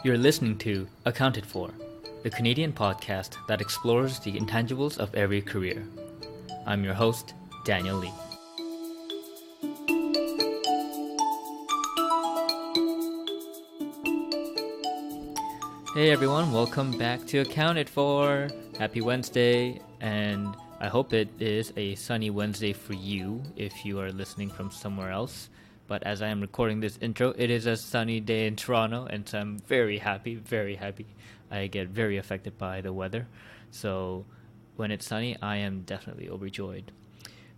You're listening to Accounted For, the Canadian podcast that explores the intangibles of every career. I'm your host, Daniel Lee. Hey everyone, welcome back to Accounted For. Happy Wednesday, and I hope it is a sunny Wednesday for you if you are listening from somewhere else. But as I am recording this intro, it is a sunny day in Toronto, and so I'm very happy. I get very affected by the weather. So when it's sunny, I am definitely overjoyed.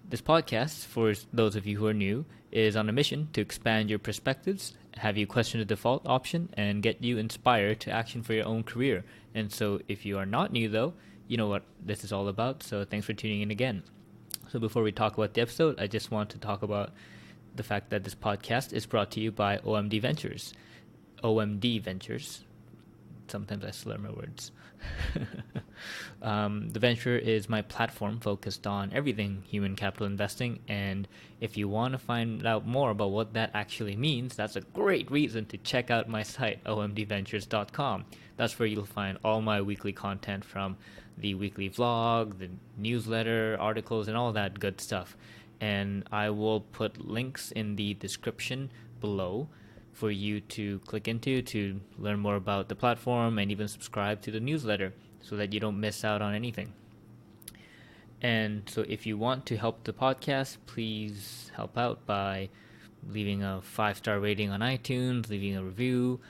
This podcast, for those of you who are new, is on a mission to expand your perspectives, have you question the default option, and get you inspired to action for your own career. And so if you are not new, though, you know what this is all about. So thanks for tuning in again. So before we talk about the episode, I just want to talk about the fact that this podcast is brought to you by OMD Ventures. OMD Ventures. Sometimes I slur my words. The venture is my platform focused on everything human capital investing, and if you want to find out more about what that actually means, that's a great reason to check out my site, omdventures.com. That's where you'll find all my weekly content, from the weekly vlog, the newsletter, articles, and all that good stuff. And I will put links in the description below for you to click into to learn more about the platform and even subscribe to the newsletter so that you don't miss out on anything. And so if you want to help the podcast, please help out by leaving a 5-star rating on iTunes, leaving a review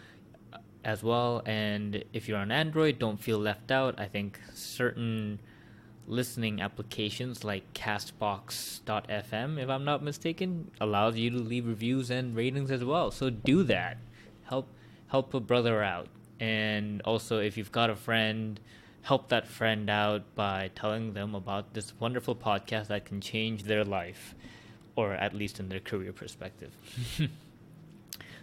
as well. And if you're on Android, don't feel left out. I think certain listening applications like Castbox.fm, if I'm not mistaken, allows you to leave reviews and ratings as well. So do that. Help a brother out. And also, if you've got a friend, help that friend out by telling them about this wonderful podcast that can change their life, or at least in their career perspective.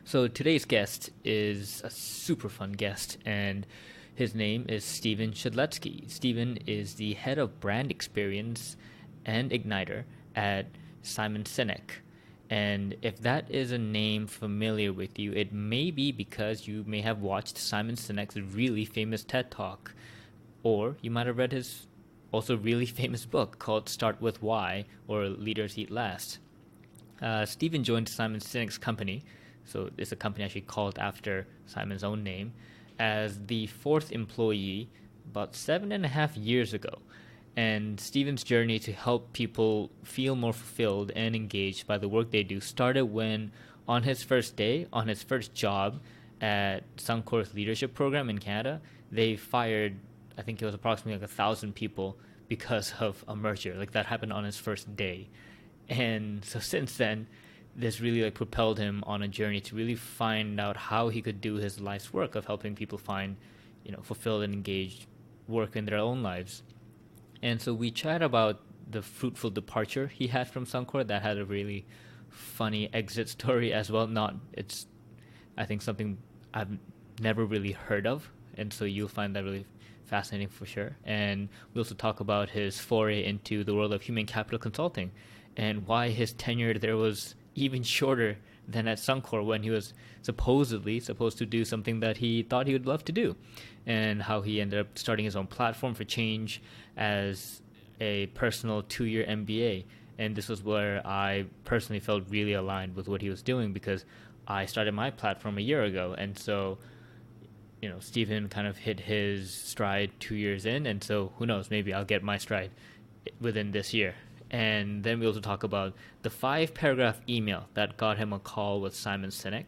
So today's guest is a super fun guest, and his name is Stephen Shedletzky. Stephen is the head of brand experience and igniter at Sinek. And if that is a name familiar with you, it may be because you may have watched Simon Sinek's really famous TED Talk, or you might have read his also really famous book called Start With Why, or Leaders Eat Last. Stephen joined Simon Sinek's company, so it's a company actually called after Simon's own name, as the 4th employee about 7.5 years ago. And Stephen's journey to help people feel more fulfilled and engaged by the work they do started when, on his first day, on his first job at Suncor's leadership program in Canada, they fired, I think it was approximately 1,000 people because of a merger. Like, that happened on his first day. And so since then, this really propelled him on a journey to really find out how he could do his life's work of helping people find, fulfilled and engaged work in their own lives. And so we chat about the fruitful departure he had from Suncor that had a really funny exit story as well. It's I think something I've never really heard of, and so you'll find that really fascinating for sure. And we also talk about his foray into the world of human capital consulting and why his tenure there was even shorter than at Suncor, when he was supposedly supposed to do something that he thought he would love to do, and how he ended up starting his own platform for change as a personal 2-year MBA. And this was where I personally felt really aligned with what he was doing, because I started my platform a year ago. And so, Stephen kind of hit his stride 2 years in, and so who knows, maybe I'll get my stride within this year. And then we also talk about the 5-paragraph email that got him a call with Simon Sinek.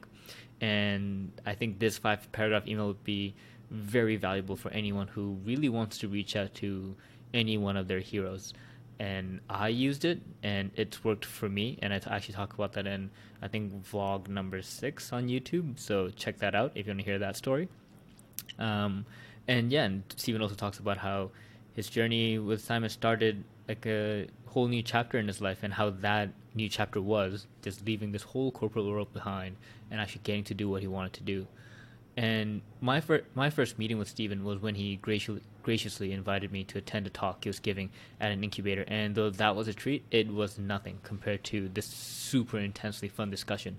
And I think this 5-paragraph email would be very valuable for anyone who really wants to reach out to any one of their heroes. And I used it, and it's worked for me. And I actually talk about that in, I think, vlog number 6 on YouTube. So check that out if you want to hear that story. And Stephen also talks about how his journey with Simon started like a whole new chapter in his life, and how that new chapter was just leaving this whole corporate world behind and actually getting to do what he wanted to do. And my first meeting with Stephen was when he graciously invited me to attend a talk he was giving at an incubator. And though that was a treat, it was nothing compared to this super intensely fun discussion.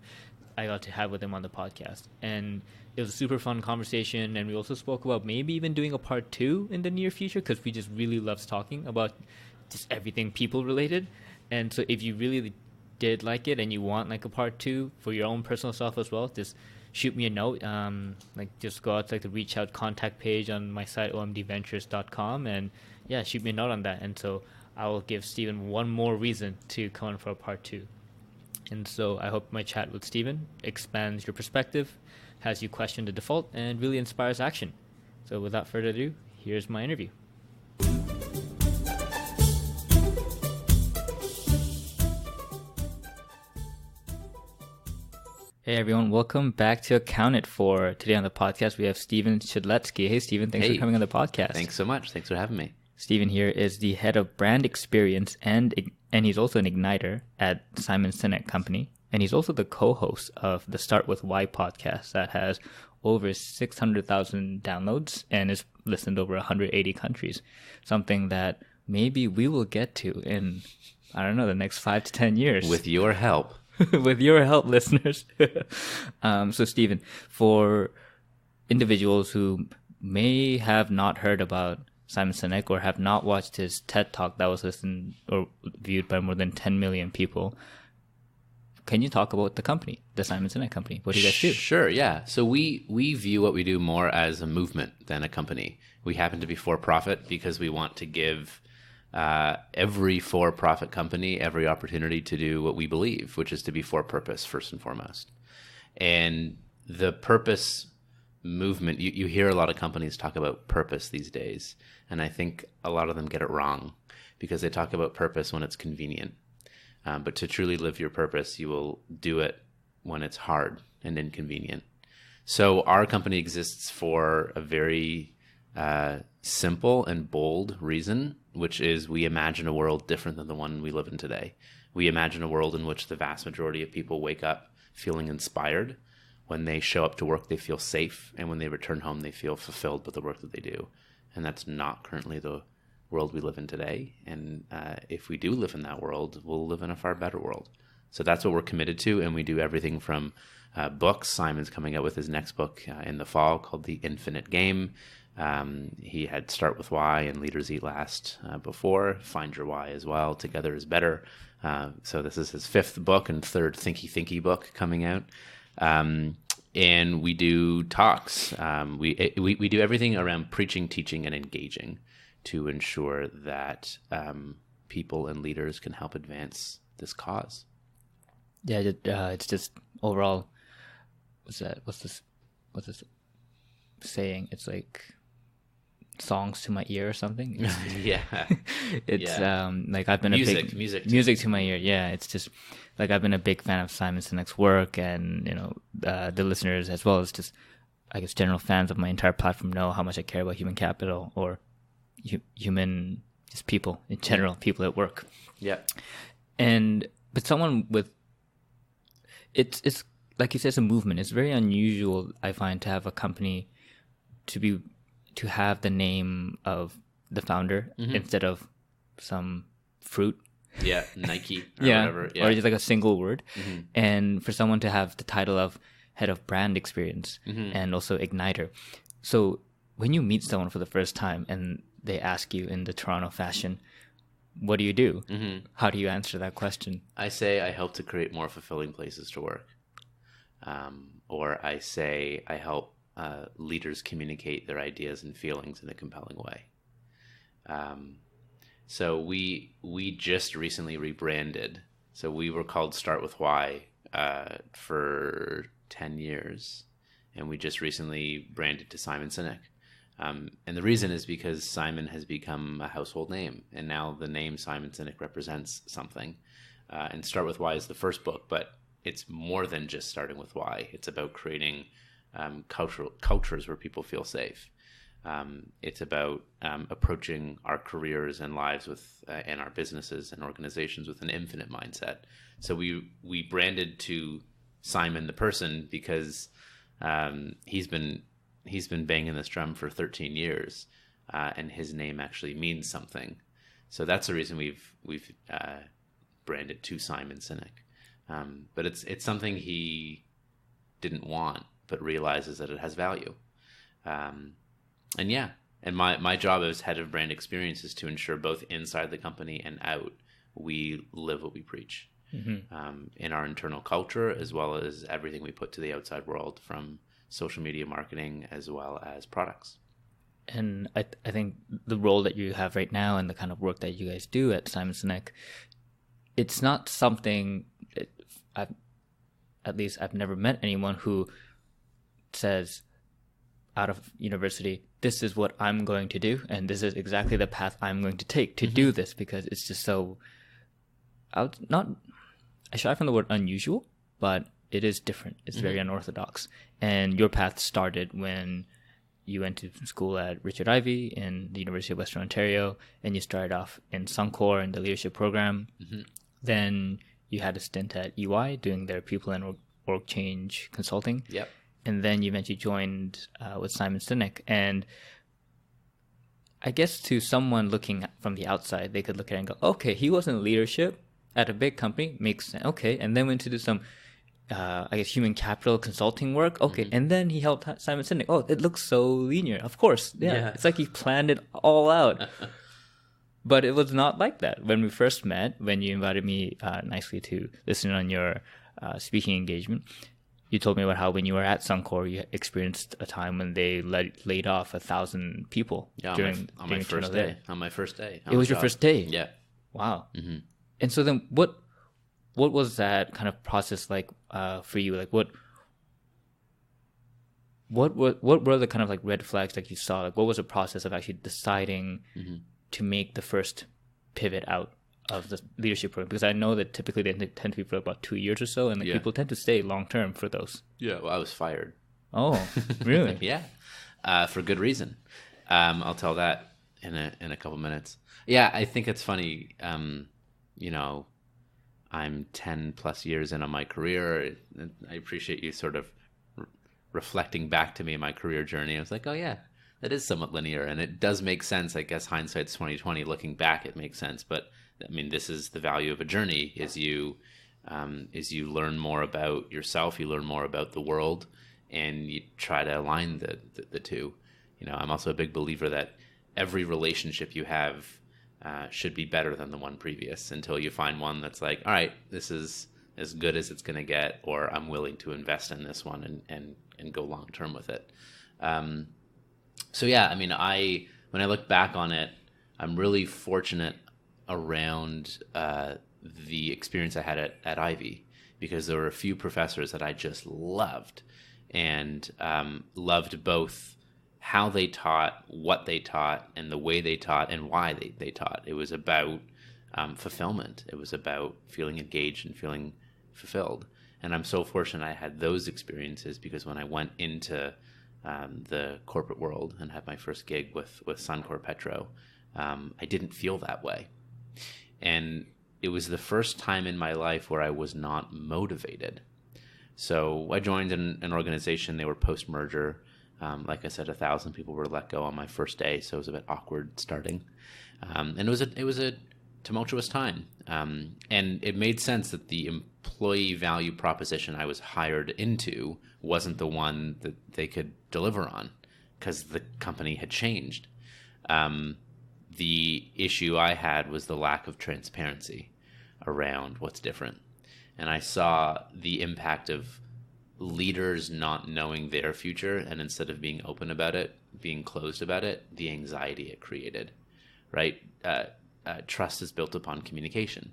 I got to have with him on the podcast. And it was a super fun conversation. And we also spoke about maybe even doing a part 2 in the near future, because we just really loves talking about just everything people related. And so if you really did like it and you want like a part 2 for your own personal self as well, just shoot me a note. Like just go out to like the reach out contact page on my site, omdventures.com, and yeah, shoot me a note on that. And so I will give Stephen one more reason to come on for a part 2. And so I hope my chat with Stephen expands your perspective, has you question the default, and really inspires action. So without further ado, here's my interview. Hey everyone, welcome back to Accounted For. Today on the podcast we have Stephen Shedletzky. Hey Stephen, thanks for coming on the podcast. Thanks so much. Thanks for having me. Stephen here is the head of brand experience and he's also an igniter at Simon Sinek Company. And he's also the co-host of the Start With Why podcast that has over 600,000 downloads and is listened over 180 countries. Something that maybe we will get to in, I don't know, the next 5 to 10 years. With your help. With your help, listeners. So Stephen, for individuals who may have not heard about Simon Sinek or have not watched his TED Talk that was listened or viewed by more than 10 million people, can you talk about the company, the Simon Sinek Company? What do you guys do? Sure, yeah. So we view what we do more as a movement than a company. We happen to be for-profit because we want to give every for-profit company every opportunity to do what we believe, which is to be for purpose first and foremost. And the purpose movement, you hear a lot of companies talk about purpose these days, and I think a lot of them get it wrong because they talk about purpose when it's convenient. But to truly live your purpose, you will do it when it's hard and inconvenient. So our company exists for a very simple and bold reason, which is we imagine a world different than the one we live in today. We imagine a world in which the vast majority of people wake up feeling inspired. When they show up to work, they feel safe. And when they return home, they feel fulfilled with the work that they do. And that's not currently the world we live in today. And if we do live in that world, we'll live in a far better world. So that's what we're committed to. And we do everything from books. Simon's coming out with his next book in the fall called The Infinite Game. He had Start With Why and Leaders Eat Last before. Find Your Why as well. Together is Better. So this is his 5th book and 3rd Thinky book coming out. And we do talks. We do everything around preaching, teaching, and engaging to ensure that people and leaders can help advance this cause. Yeah, it's just overall. What's this saying? It's like songs to my ear or something. Yeah. It's like I've been music to my ear. Yeah, it's just like I've been a big fan of Simon Sinek's work, and the listeners as well as just I guess general fans of my entire platform know how much I care about human capital or human just people in general, people at work. Yeah. But someone with it's like you said, it's a movement. It's very unusual, I find, to have a company to have the name of the founder instead of some fruit. Yeah, Nike or whatever. Yeah. Or just like a single word. And for someone to have the title of head of brand experience and also igniter. So when you meet someone for the first time and they ask you in the Toronto fashion, what do you do? How do you answer that question? I say I help to create more fulfilling places to work. Or I say I help leaders communicate their ideas and feelings in a compelling way. So we just recently rebranded. So we were called Start With Why for 10 years. And we just recently branded to Simon Sinek. And the reason is because Simon has become a household name. And now the name Simon Sinek represents something. And Start With Why is the first book, but it's more than just starting with why. It's about creating cultures where people feel safe. It's about approaching our careers and lives with and our businesses and organizations with an infinite mindset. So we branded to Simon the person because he's been banging this drum for 13 years, and his name actually means something. So that's the reason we've branded to Simon Sinek. But it's something he didn't want, but realizes that it has value. And yeah, and my job as head of brand experience is to ensure both inside the company and out, we live what we preach, in our internal culture, as well as everything we put to the outside world, from social media marketing as well as products. And I think the role that you have right now and the kind of work that you guys do at Simon Sinek, it's not something that I've never met anyone who says out of university, this is what I'm going to do, and this is exactly the path I'm going to take to do this, because it's just so aside from the word unusual, but it is different. It's very unorthodox. And your path started when you went to school at Richard Ivey in the University of Western Ontario, and you started off in Suncor in the leadership program. Then you had a stint at EY doing their people and org change consulting. Yep. And then you eventually joined with Simon Sinek. And I guess to someone looking from the outside, they could look at it and go, okay, he was in leadership at a big company. Makes sense. Okay. And then went to do some human capital consulting work. Okay. And then he helped Simon Sinek. Oh, it looks so linear. Of course. Yeah. It's like he planned it all out. But it was not like that. When we first met, when you invited me nicely to listen on your speaking engagement, you told me about how when you were at Suncor, you experienced a time when they laid off 1,000 people. Yeah, on my first day. On my first day. It was your first day? Yeah. Wow. And so then what was that kind of process like for you? Like what were the kind of like red flags that you saw? Like what was the process of actually deciding to make the first pivot out of the leadership program? Because I know that typically they tend to be for about 2 years or so, and people tend to stay long term for those. Yeah, well, I was fired. Oh, really? Yeah, for good reason. I'll tell that in a couple minutes. Yeah, I think it's funny. I'm 10 plus years into my career. I appreciate you sort of reflecting back to me in my career journey. I was like, oh yeah, that is somewhat linear, and it does make sense. I guess hindsight's 20/20. Looking back, it makes sense. But I mean, this is the value of a journey: is you learn more about yourself, you learn more about the world, and you try to align the two. I'm also a big believer that every relationship you have should be better than the one previous, until you find one that's like, all right, this is as good as it's going to get, or I'm willing to invest in this one and go long term with it. So yeah, I mean, when I look back on it, I'm really fortunate around the experience I had at Ivy, because there were a few professors that I just loved, and loved both how they taught, what they taught, and the way they taught, and why they taught. It was about fulfillment. It was about feeling engaged and feeling fulfilled. And I'm so fortunate I had those experiences, because when I went into the corporate world and had my first gig with Suncor Petro, I didn't feel that way. And it was the first time in my life where I was not motivated. So I joined an organization. They were post-merger. Like I said, 1,000 people were let go on my first day, so it was a bit awkward starting. And it was a tumultuous time. And it made sense that the employee value proposition I was hired into wasn't the one that they could deliver on, because the company had changed. The issue I had was the lack of transparency around what's different. And I saw the impact of leaders not knowing their future, and instead of being open about it, being closed about it, the anxiety it created, right? Trust is built upon communication.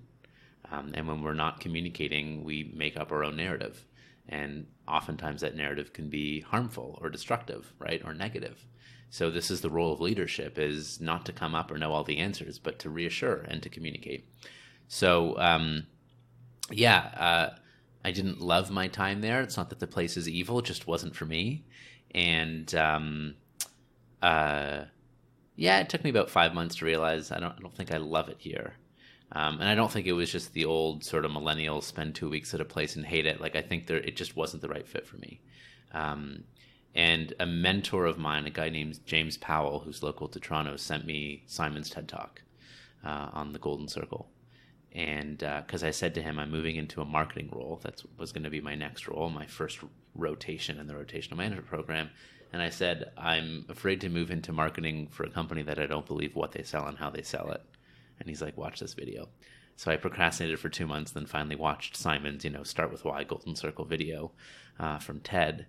And when we're not communicating, we make up our own narrative. And oftentimes that narrative can be harmful or destructive, right? Or negative. So this is the role of leadership, is not to come up or know all the answers, but to reassure and to communicate. So, I didn't love my time there. It's not that the place is evil, it just wasn't for me. And, it took me about 5 months to realize I don't think I love it here. And I don't think it was just the old sort of millennials spend 2 weeks at a place and hate it. Like, I think it just wasn't the right fit for me. And a mentor of mine, a guy named James Powell, who's local to Toronto, sent me Simon's TED Talk on the Golden Circle. And because I said to him, I'm moving into a marketing role. That was going to be my next role, my first rotation in the rotational management program. And I said, I'm afraid to move into marketing for a company that I don't believe what they sell and how they sell it. And he's like, watch this video. So I procrastinated for 2 months, then finally watched Simon's, Start With Why Golden Circle video from TED.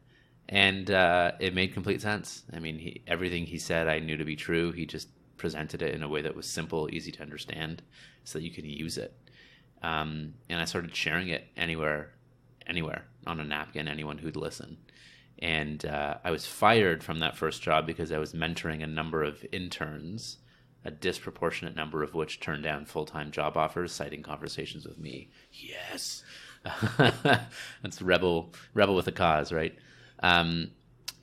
And it made complete sense. I mean, everything he said I knew to be true. He just presented it in a way that was simple, easy to understand, so that you could use it. And I started sharing it anywhere, on a napkin, anyone who'd listen. And I was fired from that first job because I was mentoring a number of interns, a disproportionate number of which turned down full-time job offers, citing conversations with me. Yes. That's rebel with a cause, right? And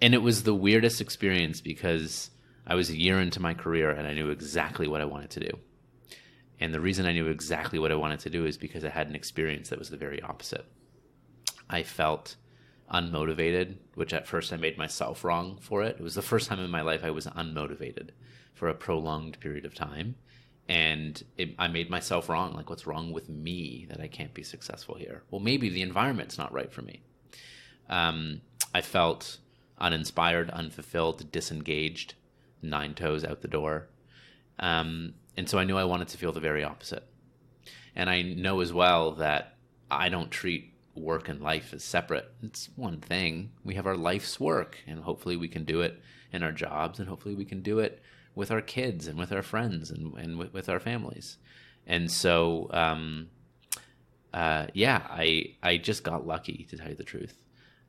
it was the weirdest experience because I was a year into my career and I knew exactly what I wanted to do. And the reason I knew exactly what I wanted to do is because I had an experience that was the very opposite. I felt unmotivated, which at first I made myself wrong for it. It was the first time in my life I was unmotivated for a prolonged period of time. And I made myself wrong. Like, what's wrong with me that I can't be successful here? Well, maybe the environment's not right for me. I felt uninspired, unfulfilled, disengaged, 9 toes out the door. And so I knew I wanted to feel the very opposite. And I know as well that I don't treat work and life as separate. It's one thing. We have our life's work, and hopefully we can do it in our jobs, and hopefully we can do it with our kids and with our friends and with our families. And so, I just got lucky, to tell you the truth.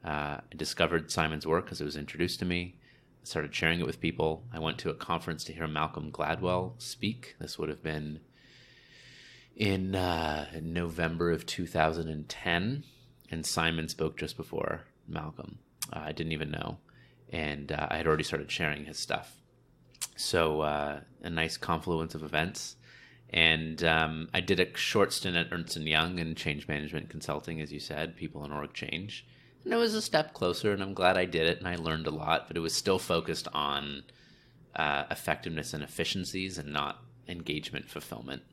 I discovered Simon's work because it was introduced to me. I started sharing it with people. I went to a conference to hear Malcolm Gladwell speak. This would have been in November of 2010. And Simon spoke just before Malcolm. I didn't even know. And I had already started sharing his stuff. So a nice confluence of events. And I did a short stint at Ernst & Young in change management consulting, as you said, people and org change. And it was a step closer, and I'm glad I did it, and I learned a lot, but it was still focused on effectiveness and efficiencies and not engagement fulfillment.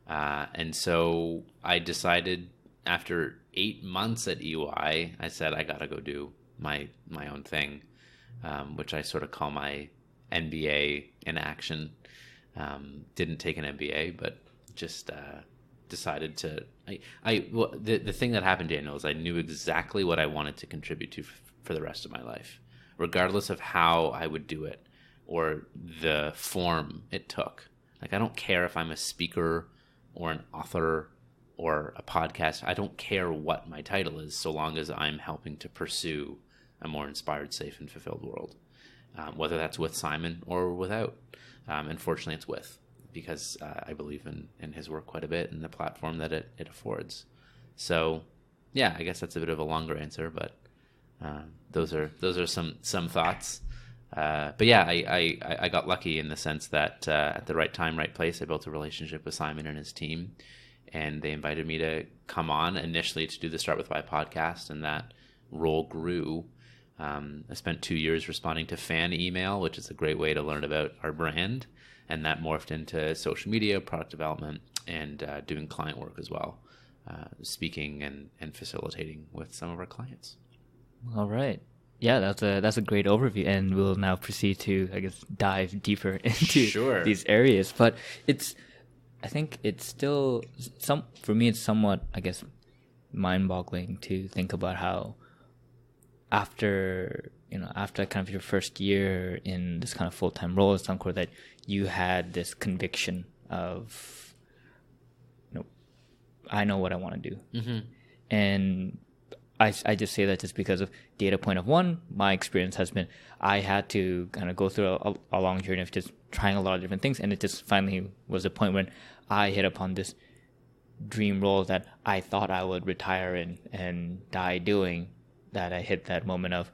And so I decided after 8 months at EY, I said, I got to go do my own thing, which I sort of call my MBA in action. Didn't take an MBA, but just decided to. The thing that happened, Daniel, is I knew exactly what I wanted to contribute to for the rest of my life, regardless of how I would do it or the form it took. Like, I don't care if I'm a speaker or an author or a podcast. I don't care what my title is, so long as I'm helping to pursue a more inspired, safe, and fulfilled world. Whether that's with Simon or without. Unfortunately, it's with, because I believe in his work quite a bit and the platform that it affords. So, yeah, I guess that's a bit of a longer answer, but those are some thoughts. But yeah, I got lucky in the sense that at the right time, right place, I built a relationship with Simon and his team, and they invited me to come on initially to do the Start With Why podcast, and that role grew. I spent 2 years responding to fan email, which is a great way to learn about our brand, and that morphed into social media, product development, and doing client work as well, speaking and facilitating with some of our clients. All right. Yeah, that's a great overview, and we'll now proceed to, I guess, dive deeper into these areas. But I think it's still for me, it's somewhat, I guess, mind-boggling to think about how after kind of your first year in this kind of full-time role at Suncor, that you had this conviction of, I know what I want to do. Mm-hmm. And I just say that just because of data point of one, my experience has been I had to kind of go through a long journey of just trying a lot of different things, and it just finally was a point when I hit upon this dream role that I thought I would retire in and die doing, that I hit that moment of,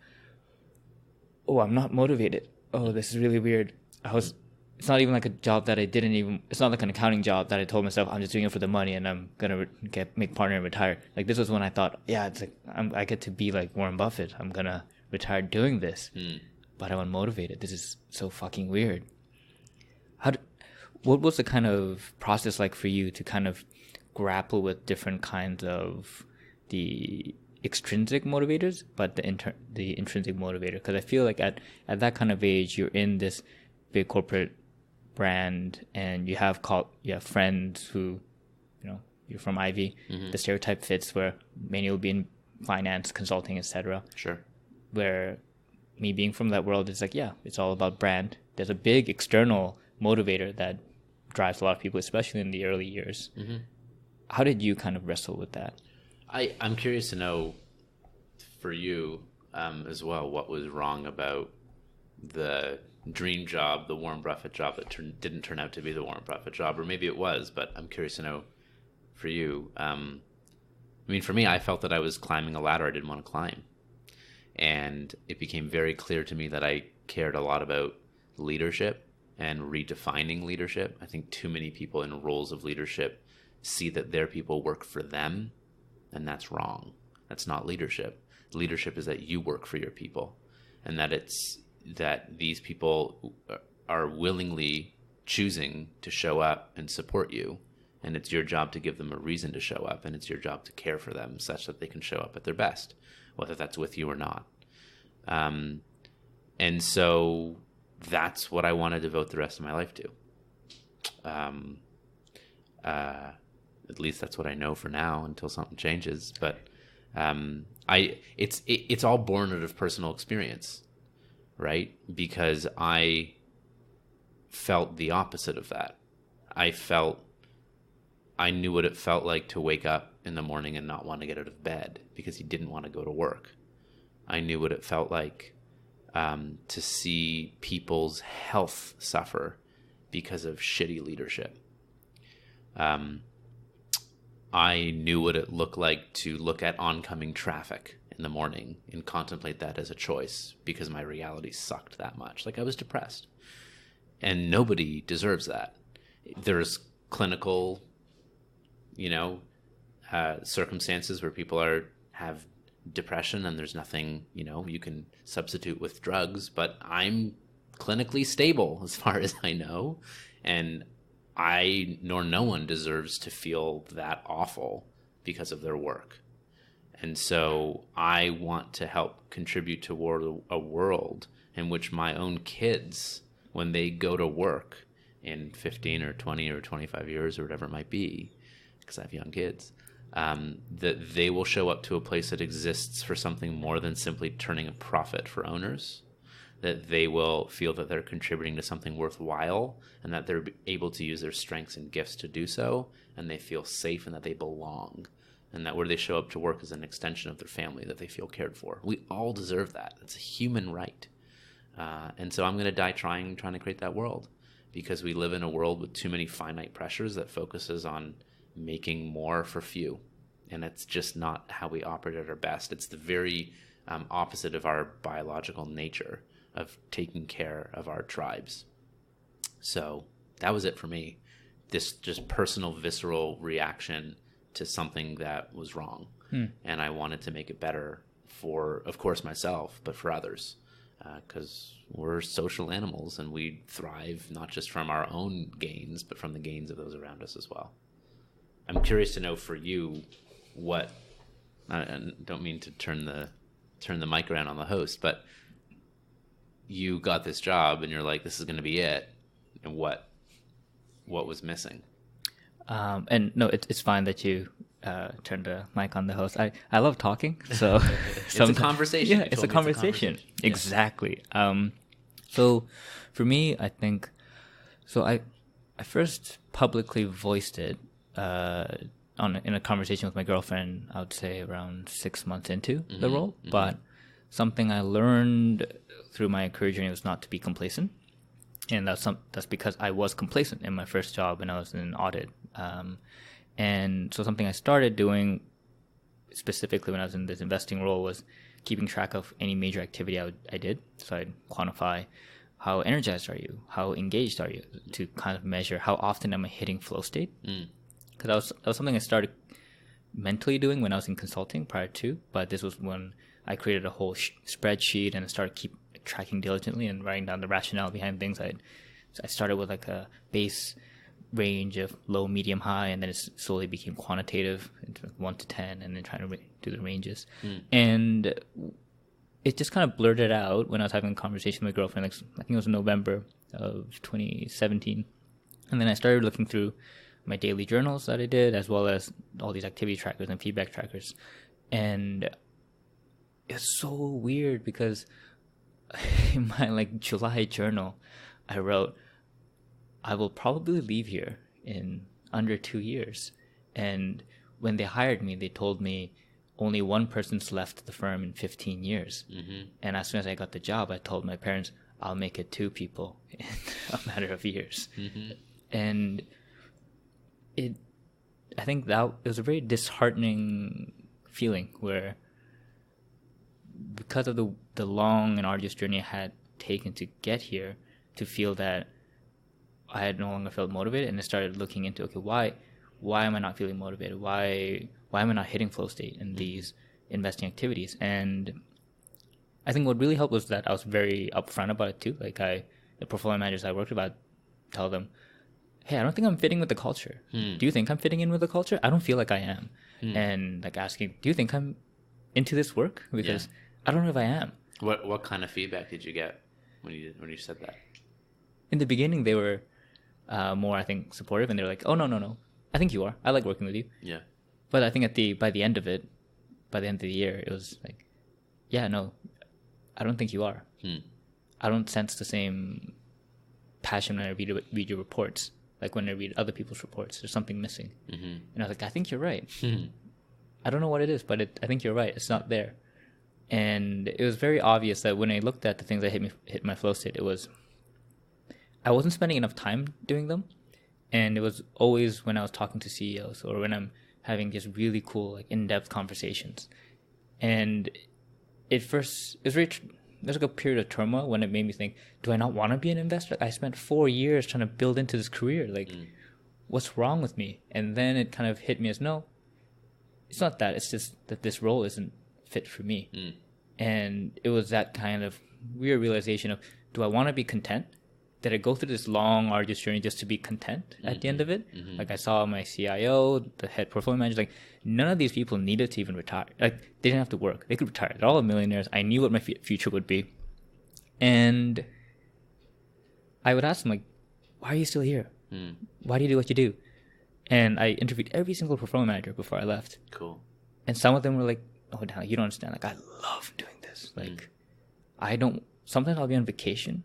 oh, I'm not motivated. Oh, this is really weird. It's not even like a job that it's not like an accounting job that I told myself I'm just doing it for the money and I'm going to make partner and retire. Like, this was when I thought, yeah, it's like I get to be like Warren Buffett. I'm going to retire doing this, but I'm unmotivated. This is so fucking weird. What was the kind of process like for you to kind of grapple with different kinds of the extrinsic motivators, but the intrinsic motivator. Because I feel like at that kind of age, you're in this big corporate brand, and you have friends who, you're from Ivy. Mm-hmm. The stereotype fits where many will be in finance, consulting, etc. Sure. Where me being from that world, it's like, yeah, it's all about brand. There's a big external motivator that drives a lot of people, especially in the early years. Mm-hmm. How did you kind of wrestle with that? I'm curious to know for you as well, what was wrong about the dream job, the Warren Buffett job that didn't turn out to be the Warren Buffett job, or maybe it was, but I'm curious to know for you. For me, I felt that I was climbing a ladder I didn't want to climb. And it became very clear to me that I cared a lot about leadership and redefining leadership. I think too many people in roles of leadership see that their people work for them, and that's wrong. That's not leadership. Leadership is that you work for your people, and that these people are willingly choosing to show up and support you, and it's your job to give them a reason to show up, and it's your job to care for them such that they can show up at their best, whether that's with you or not. And so that's what I want to devote the rest of my life to. At least that's what I know for now, until something changes. But it's all born out of personal experience, right? Because I felt the opposite of that. I knew what it felt like to wake up in the morning and not want to get out of bed because you didn't want to go to work. I knew what it felt like to see people's health suffer because of shitty leadership. I knew what it looked like to look at oncoming traffic in the morning and contemplate that as a choice because my reality sucked that much. Like, I was depressed. And nobody deserves that. There's clinical, circumstances where people have depression, and there's nothing, you can substitute with drugs, but I'm clinically stable as far as I know. And I nor no one deserves to feel that awful because of their work. And so I want to help contribute toward a world in which my own kids, when they go to work in 15 or 20 or 25 years or whatever it might be, because I have young kids, that they will show up to a place that exists for something more than simply turning a profit for owners, that they will feel that they're contributing to something worthwhile and that they're able to use their strengths and gifts to do so, and they feel safe and that they belong, and that where they show up to work is an extension of their family, that they feel cared for. We all deserve that. It's a human right. And so I'm going to die trying to create that world, because we live in a world with too many finite pressures that focuses on making more for few. And it's just not how we operate at our best. It's the very opposite of our biological nature of taking care of our tribes. So that was it for me. This just personal, visceral reaction to something that was wrong. And I wanted to make it better for, of course, myself, but for others. Because we're social animals, and we thrive not just from our own gains, but from the gains of those around us as well. I'm curious to know for you what, I don't mean to turn the mic around on the host, but you got this job and you're like, this is going to be it. And what was missing? And no, it's fine that you turned the mic on the host. I love talking, so it's a conversation. Yeah, it's a conversation. Exactly. So for me, I think, so I first publicly voiced it in a conversation with my girlfriend, I would say around 6 months into the role. Mm-hmm. But something I learned through my career journey was not to be complacent. And that's because I was complacent in my first job when I was in audit. And so something I started doing specifically when I was in this investing role was keeping track of any major activity I did. So I'd quantify how energized are you, how engaged are you, to kind of measure how often am I hitting flow state. Because that was something I started mentally doing when I was in consulting prior to, but this was when I created a whole spreadsheet and I started keep tracking diligently and writing down the rationale behind things. I started with like a base range of low, medium, high, and then it slowly became quantitative into 1 to 10, and then trying to do the ranges. And it just kind of blurted out when I was having a conversation with my girlfriend, like, I think it was in November of 2017. And then I started looking through my daily journals that I did, as well as all these activity trackers and feedback trackers. And it's so weird because in my like July journal, I wrote, I will probably leave here in under 2 years. And when they hired me, they told me only one person's left the firm in 15 years. And as soon as I got the job, I told my parents, I'll make it 2 people in a matter of years. And I think that it was a very disheartening feeling where, because of the long and arduous journey I had taken to get here, to feel that I had no longer felt motivated, and I started looking into, okay, why am I not feeling motivated? Why am I not hitting flow state in these investing activities? And I think what really helped was that I was very upfront about it too. Like the portfolio managers I worked with, I'd tell them, hey, I don't think I'm fitting with the culture. Do you think I'm fitting in with the culture? I don't feel like I am. And like asking, do you think I'm into this work? Because I don't know if I am. What kind of feedback did you get when you said that? In the beginning, they were more, I think, supportive, and they're like, oh, no. I think you are. I like working with you. Yeah. But I think by the end of the year, it was like, yeah, no, I don't think you are. I don't sense the same passion when I read your reports. Like when I read other people's reports, there's something missing. And I was like, I think you're right. I don't know what it is, but I think you're right. It's not there. And it was very obvious that when I looked at the things that hit my flow state, I wasn't spending enough time doing them. And it was always when I was talking to CEOs or when I'm having just really cool, like in-depth conversations. And there's like a period of turmoil when it made me think, do I not want to be an investor? I spent 4 years trying to build into this career. Like, what's wrong with me? And then it kind of hit me as, no, it's not that. It's just that this role isn't fit for me. And it was that kind of weird realization of, do I want to be content? Did I go through this long, arduous journey just to be content at the end of it? Like, I saw my CIO, the head portfolio manager, like, none of these people needed to even retire. Like, they didn't have to work. They could retire. They're all millionaires. I knew what my future would be. And I would ask them, like, why are you still here? Why do you do what you do? And I interviewed every single portfolio manager before I left. Cool. And some of them were like, oh, no, you don't understand. Like, I love doing this. Like, sometimes I'll be on vacation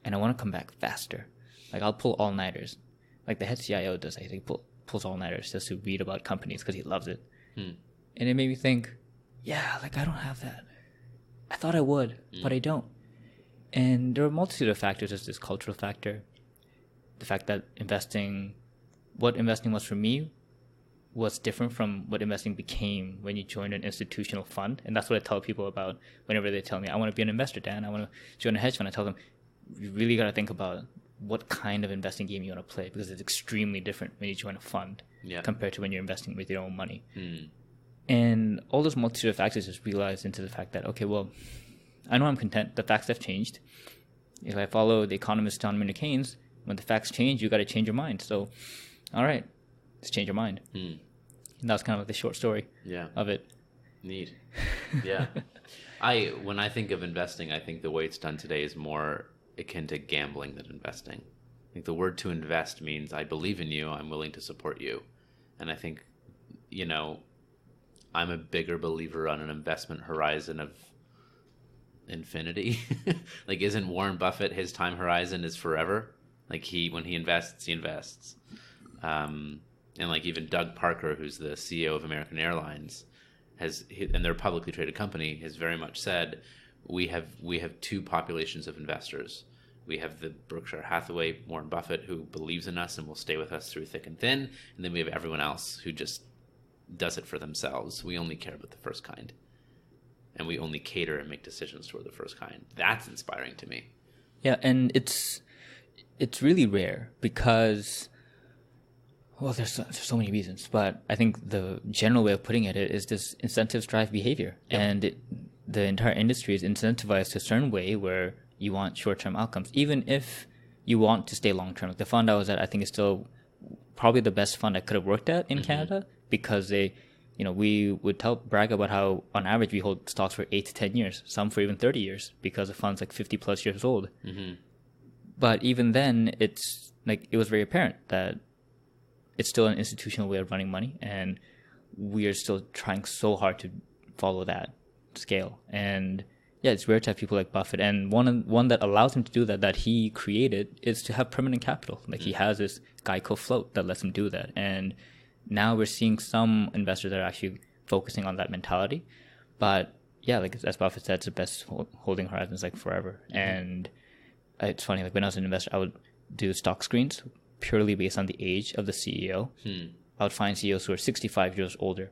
and I want to come back faster. Like, I'll pull all-nighters. Like, the head CIO does. I think pulls all-nighters just to read about companies because he loves it. And it made me think, yeah, like, I don't have that. I thought I would, but I don't. And there are a multitude of factors. There's this cultural factor. The fact that what investing was for me was different from what investing became when you joined an institutional fund. And that's what I tell people about whenever they tell me, I want to be an investor, Dan. I want to join a hedge fund. I tell them, you really got to think about what kind of investing game you want to play, because it's extremely different when you join a fund compared to when you're investing with your own money. And all those multitude of factors just realized into the fact that, okay, well, I know I'm content. The facts have changed. If I follow the economist John Maynard Keynes, when the facts change, you got to change your mind. So, all right, let's change your mind. And that was kind of like the short story of it. Neat. Yeah. When I think of investing, I think the way it's done today is more akin to gambling than investing. I think the word to invest means I believe in you, I'm willing to support you. And I think, I'm a bigger believer on an investment horizon of infinity. Like, isn't Warren Buffett, his time horizon is forever? Like, when he invests, he invests. And like even Doug Parker, who's the CEO of American Airlines, and they're a publicly traded company, has very much said, we have 2 populations of investors. We have the Berkshire Hathaway, Warren Buffett, who believes in us and will stay with us through thick and thin. And then we have everyone else who just does it for themselves. We only care about the first kind. And we only cater and make decisions toward the first kind. That's inspiring to me. Yeah, and it's really rare because, well, there's so many reasons. But I think the general way of putting it is this incentives drive behavior. Yep. And the entire industry is incentivized to a certain way where you want short-term outcomes, even if you want to stay long-term. Like the fund I was at, I think, is still probably the best fund I could have worked at in Canada, because they, we would brag about how on average we hold stocks for 8 to 10 years, some for even 30 years, because the fund's like 50 plus years old. But even then, it's like, it was very apparent that it's still an institutional way of running money, and we are still trying so hard to follow that scale. And yeah, it's rare to have people like Buffett, and one that allows him to do that he created, is to have permanent capital. Like, he has this Geico float that lets him do that. And now we're seeing some investors that are actually focusing on that mentality. But yeah, like as Buffett said, it's the best holding horizons like forever. And it's funny, like when I was an investor, I would do stock screens purely based on the age of the CEO. I would find CEOs who are 65 years older,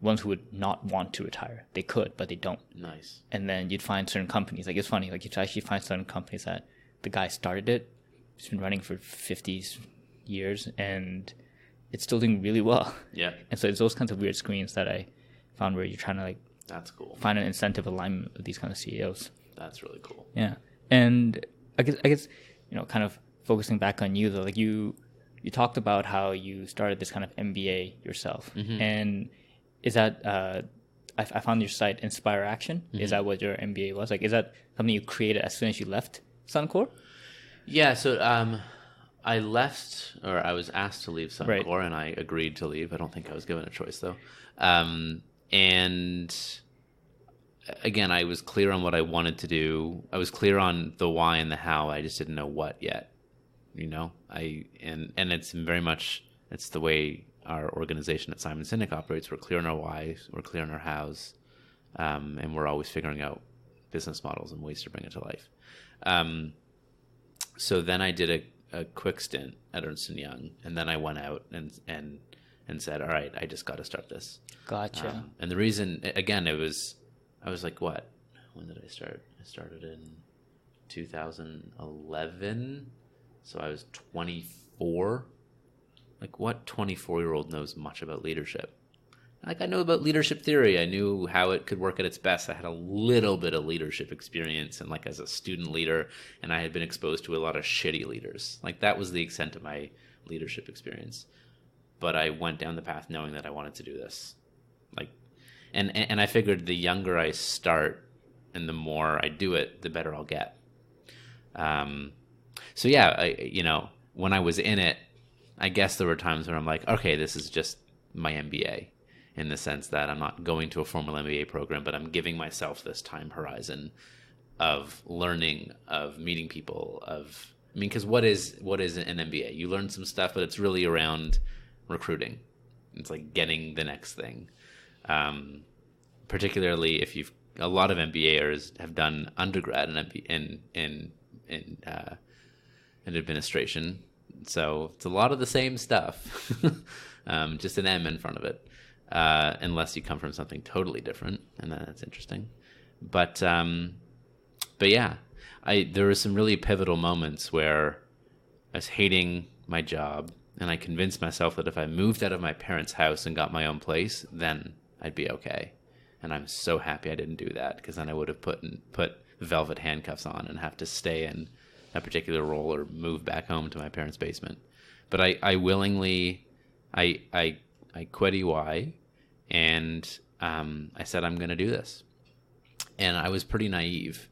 ones who would not want to retire. They could, but they don't. Nice. And then you'd find certain companies, like it's funny, like you'd actually find certain companies that the guy started it, it's been running for 50 years, and it's still doing really well. Yeah. And so it's those kinds of weird screens that I found where you're trying to like, that's cool, find an incentive alignment with these kind of CEOs. That's really cool. Yeah. And I guess kind of focusing back on you though, like you talked about how you started this kind of MBA yourself. And is that I found your site Inspire Action. Is that what your MBA was? Like, is that something you created as soon as you left Suncor? Yeah, so I left, or I was asked to leave Suncor, and I agreed to leave. I don't think I was given a choice, though. And again, I was clear on what I wanted to do. I was clear on the why and the how. I just didn't know what yet. And it's very much, it's the way our organization at Simon Sinek operates. We're clear on our whys, we're clear on our hows, and we're always figuring out business models and ways to bring it to life. So then I did a quick stint at Ernst & Young, and then I went out and said, all right, I just got to start this. Gotcha. And the reason, again, I was like, what? When did I start? I started in 2011. So I was 24. Like, what 24-year-old knows much about leadership? Like, I knew about leadership theory. I knew how it could work at its best. I had a little bit of leadership experience, and like as a student leader, and I had been exposed to a lot of shitty leaders. Like, that was the extent of my leadership experience. But I went down the path knowing that I wanted to do this. Like, and I figured the younger I start and the more I do it, the better I'll get. So yeah, when I was in it, I guess there were times where I'm like, okay, this is just my MBA, in the sense that I'm not going to a formal MBA program, but I'm giving myself this time horizon of learning, of meeting people, because what is an MBA? You learn some stuff, but it's really around recruiting. It's like getting the next thing. Particularly if a lot of MBAers have done undergrad in administration. So it's a lot of the same stuff, just an M in front of it, unless you come from something totally different, and then it's interesting. But yeah, there were some really pivotal moments where I was hating my job, and I convinced myself that if I moved out of my parents' house and got my own place, then I'd be okay. And I'm so happy I didn't do that, because then I would have put velvet handcuffs on and have to stay in a particular role or move back home to my parents' basement. But I willingly, I quit EY, and I said, I'm going to do this. And I was pretty naive.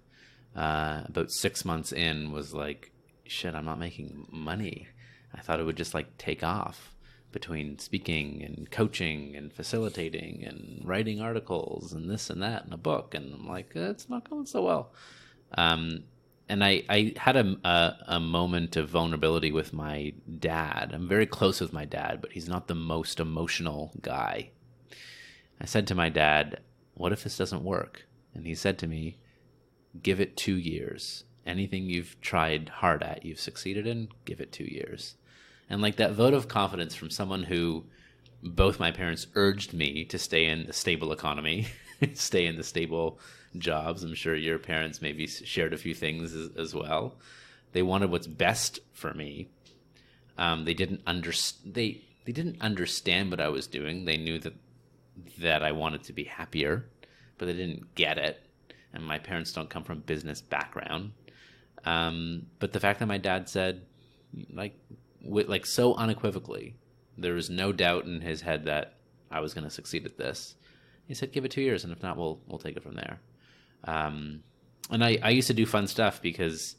About 6 months in, was like, shit, I'm not making money. I thought it would just like take off between speaking and coaching and facilitating and writing articles and this and that and a book. And I'm like, it's not going so well. And I had a moment of vulnerability with my dad. I'm very close with my dad, but he's not the most emotional guy. I said to my dad, what if this doesn't work? And he said to me, give it 2 years. Anything you've tried hard at, you've succeeded in, give it 2 years. And like that vote of confidence from someone who both my parents urged me to stay in the stable economy, stay in the stable jobs. I'm sure your parents maybe shared a few things as well. They wanted what's best for me. They didn't understand what I was doing. They knew that I wanted to be happier, but they didn't get it. And my parents don't come from business background. But the fact that my dad said, like so unequivocally, there was no doubt in his head that I was going to succeed at this. He said, give it 2 years, and if not, we'll take it from there. And I used to do fun stuff because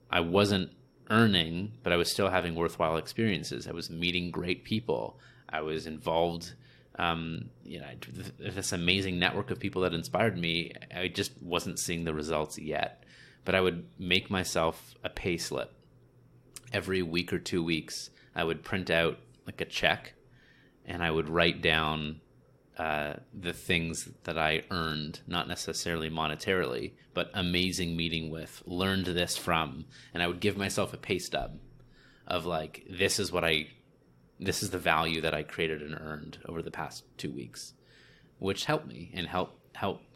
I wasn't earning, but I was still having worthwhile experiences. I was meeting great people. I was involved, this amazing network of people that inspired me. I just wasn't seeing the results yet. But I would make myself a pay slip. Every week or 2 weeks, I would print out like a check, and I would write down the things that I earned, not necessarily monetarily, but amazing meeting with, learned this from, and I would give myself a pay stub of like, this is the value that I created and earned over the past 2 weeks, which helped me and help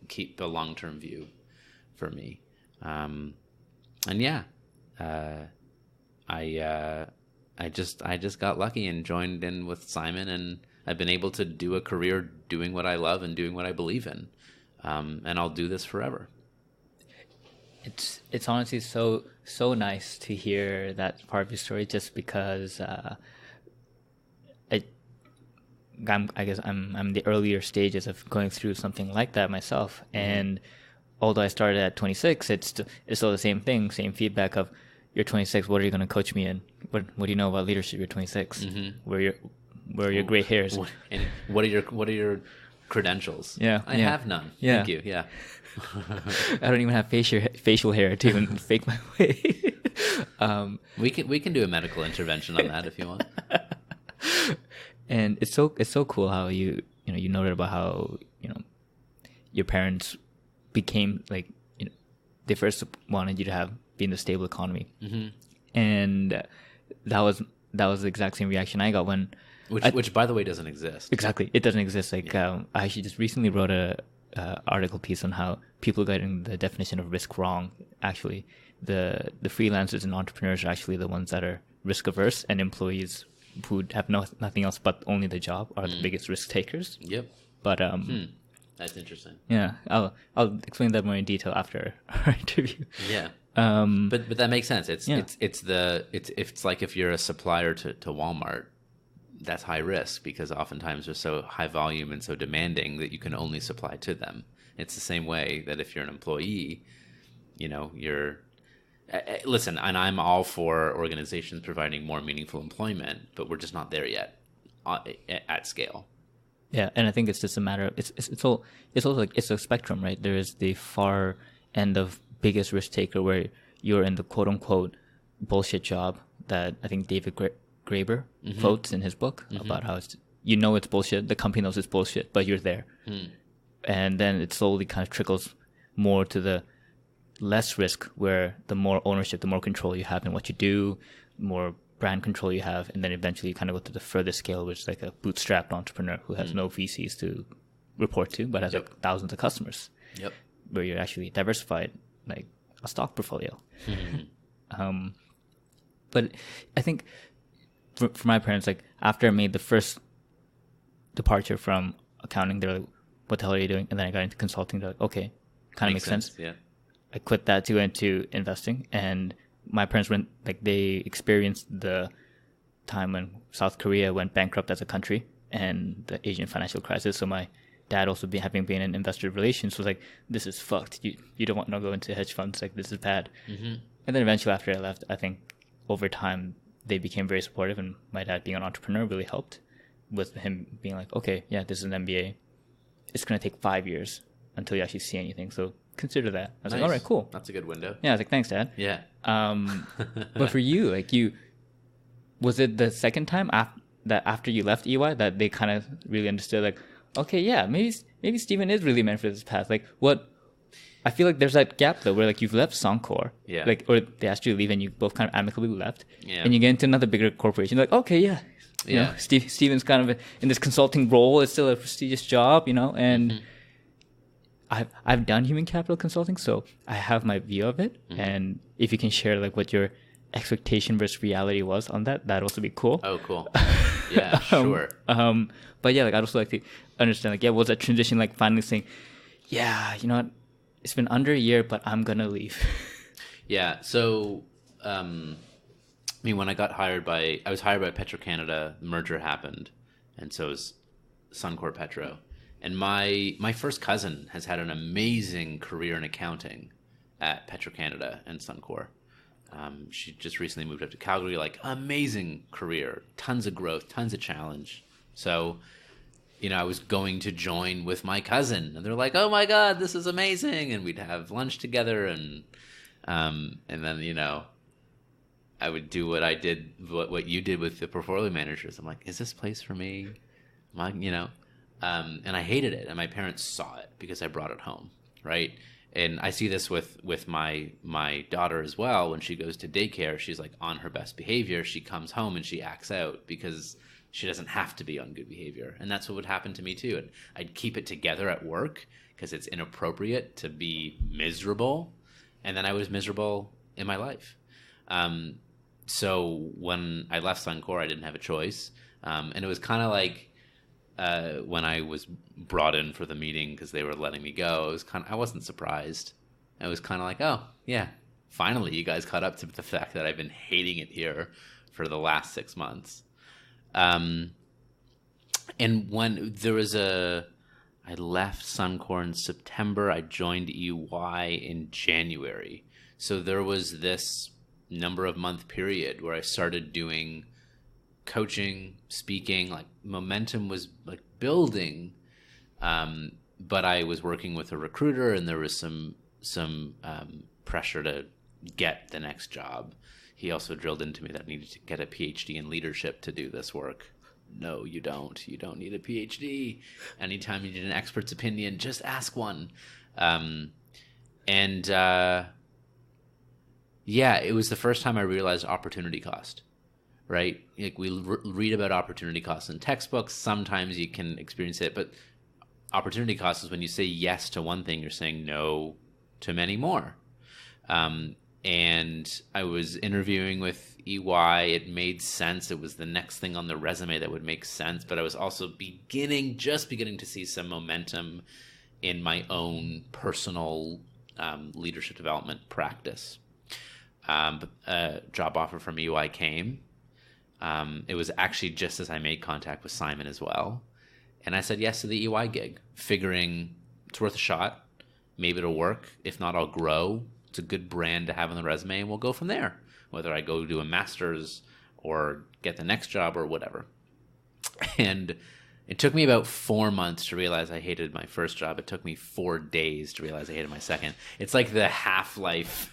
keep a long-term view for me. I just got lucky and joined in with Simon, and I've been able to do a career doing what I love and doing what I believe in. And I'll do this forever. It's honestly so nice to hear that part of your story, just because I guess I'm in the earlier stages of going through something like that myself. And although I started at 26, it's still the same thing, same feedback of, you're 26, what are you going to coach me in? What do you know about leadership? You're 26. Where are your gray hairs? And what are your credentials? Yeah, I have none. Yeah. Thank you. Yeah. I don't even have facial hair to even fake my way. We can do a medical intervention on that if you want. And it's so cool how you noted about how your parents became like, they first wanted you to be in a stable economy, and that was the exact same reaction I got when, which by the way doesn't exist. Exactly, it doesn't exist. Like I actually just recently wrote a article piece on how people are getting the definition of risk wrong. Actually, the freelancers and entrepreneurs are actually the ones that are risk averse, and employees who have nothing else but only the job are the biggest risk takers. Yep. But that's interesting. Yeah, I'll explain that more in detail after our interview. Yeah. But that makes sense. It's like if you're a supplier to Walmart, that's high risk because oftentimes they're so high volume and so demanding that you can only supply to them. It's the same way that if you're an employee, you're listen, and I'm all for organizations providing more meaningful employment, but we're just not there yet at scale. Yeah, and I think it's just a matter of it's also like it's a spectrum, right? There is the far end of biggest risk taker where you're in the quote unquote bullshit job that I think David Graeber quotes in his book about how it's bullshit. The company knows it's bullshit, but you're there, and then it slowly kind of trickles more to the less risk, where the more ownership, the more control you have in what you do, more brand control you have, and then eventually you kind of go to the further scale, which is like a bootstrapped entrepreneur who has no VCs to report to, but has like thousands of customers. Yep. Where you're actually diversified, like a stock portfolio. But I think for my parents, like after I made the first departure from accounting, they're like, "What the hell are you doing?" And then I got into consulting. They're like, "Okay, kind of makes sense." Yeah. I quit that to into investing, and my parents they experienced the time when South Korea went bankrupt as a country and the Asian financial crisis. So my dad also having been in investor relations was like, this is fucked. You don't want to go into hedge funds. Like, this is bad. And then eventually after I left, I think over time they became very supportive, and my dad being an entrepreneur really helped with him being like, okay, yeah, this is an MBA. It's going to take 5 years until you actually see anything. So consider that. I was like, all right, cool. That's a good window. Yeah, I was like, thanks, Dad. Yeah. But for you, was it the second time after you left EY that they kind of really understood, like, okay, yeah, maybe Steven is really meant for this path. Like, what? I feel like there's that gap though, where like you've left Suncor, or they asked you to leave and you both kind of amicably left, and you get into another bigger corporation. You're like, okay, yeah, you know, Steven's kind of in this consulting role. It's still a prestigious job, and I've done human capital consulting, so I have my view of it. And if you can share like what your expectation versus reality was on that'd also be cool. Oh, cool. Yeah, sure. But yeah, like I'd also like to understand, like, was that transition like finally saying, yeah, you know what, it's been under a year, but I'm gonna leave. Yeah. So mean, when I was hired by Petro-Canada, the merger happened, and so is Suncor Petro. And my first cousin has had an amazing career in accounting at Petro-Canada and Suncor. She just recently moved up to Calgary, like amazing career, tons of growth, tons of challenge. So, I was going to join with my cousin, and they're like, "Oh my God, this is amazing!" And we'd have lunch together, and then I would do what you did with the portfolio managers. I'm like, "Is this place for me?" And I hated it, and my parents saw it because I brought it home, right? And I see this with my daughter as well. When she goes to daycare, she's like on her best behavior. She comes home and she acts out because she doesn't have to be on good behavior. And that's what would happen to me too. And I'd keep it together at work because it's inappropriate to be miserable. And then I was miserable in my life. So when I left Suncor, I didn't have a choice. And it was kind of like when I was brought in for the meeting because they were letting me go, I wasn't surprised. I was kind of like, oh, yeah, finally you guys caught up to the fact that I've been hating it here for the last 6 months. And when I left Suncor in September, I joined EY in January. So there was this number of month period where I started doing coaching, speaking, like momentum was like building. But I was working with a recruiter, and there was some pressure to get the next job. He also drilled into me that I needed to get a PhD in leadership to do this work. No, you don't. You don't need a PhD. Anytime you need an expert's opinion, just ask one. Yeah, it was the first time I realized opportunity cost, right? Like we read about opportunity costs in textbooks. Sometimes you can experience it, but opportunity cost is when you say yes to one thing, you're saying no to many more. And I was interviewing with EY. It made sense. It was the next thing on the resume that would make sense. But I was also just beginning to see some momentum in my own personal leadership development practice. A job offer from EY came. It was actually just as I made contact with Simon as well. And I said yes to the EY gig, figuring it's worth a shot. Maybe it'll work. If not, I'll grow. It's a good brand to have on the resume, and we'll go from there, whether I go do a master's or get the next job or whatever. And it took me about 4 months to realize I hated my first job. It took me 4 days to realize I hated my second. It's like the half-life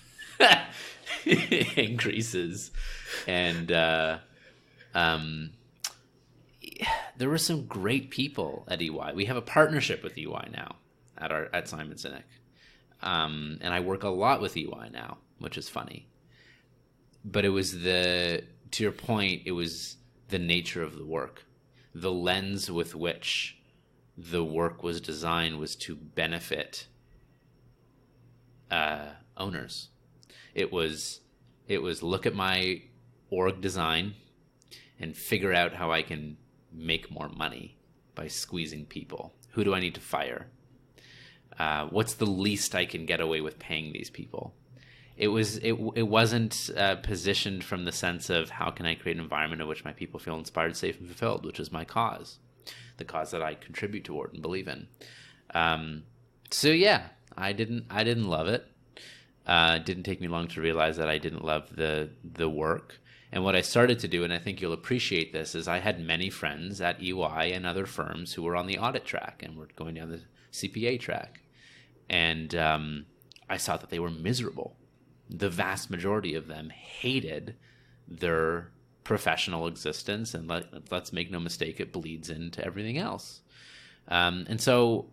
increases. And there were some great people at EY. We have a partnership with EY now at Simon Sinek. And I work a lot with EY now, which is funny. But it was to your point, it was the nature of the work. The lens with which the work was designed was to benefit owners. It was look at my org design and figure out how I can make more money by squeezing people. Who do I need to fire? What's the least I can get away with paying these people? It wasn't positioned from the sense of how can I create an environment in which my people feel inspired, safe, and fulfilled, which is my cause, the cause that I contribute toward and believe in. So yeah, I didn't love it. It didn't take me long to realize that I didn't love the work. And what I started to do, and I think you'll appreciate this, is I had many friends at EY and other firms who were on the audit track and were going down the CPA track. And I saw that they were miserable. The vast majority of them hated their professional existence. And let's make no mistake, it bleeds into everything else. And so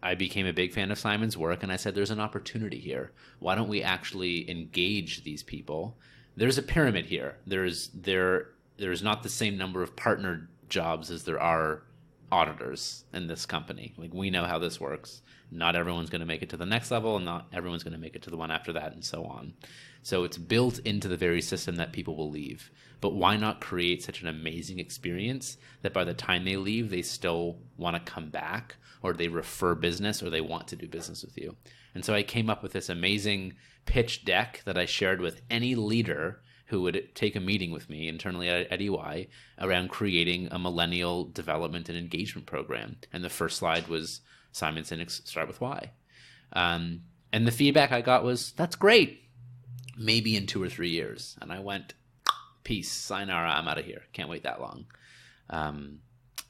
I became a big fan of Simon's work, and I said, there's an opportunity here. Why don't we actually engage these people? There's a pyramid here. There's not the same number of partner jobs as there are auditors in this company. Like, we know how this works. Not everyone's going to make it to the next level, and not everyone's going to make it to the one after that, and so on. So it's built into the very system that people will leave. But why not create such an amazing experience that by the time they leave, they still want to come back, or they refer business, or they want to do business with you? And so I came up with this amazing pitch deck that I shared with any leader who would take a meeting with me internally at EY around creating a millennial development and engagement program. And the first slide was Simon Sinek's Start With Why. And the feedback I got was, that's great. Maybe in 2 or 3 years. And I went, peace, sayonara, I'm out of here. Can't wait that long.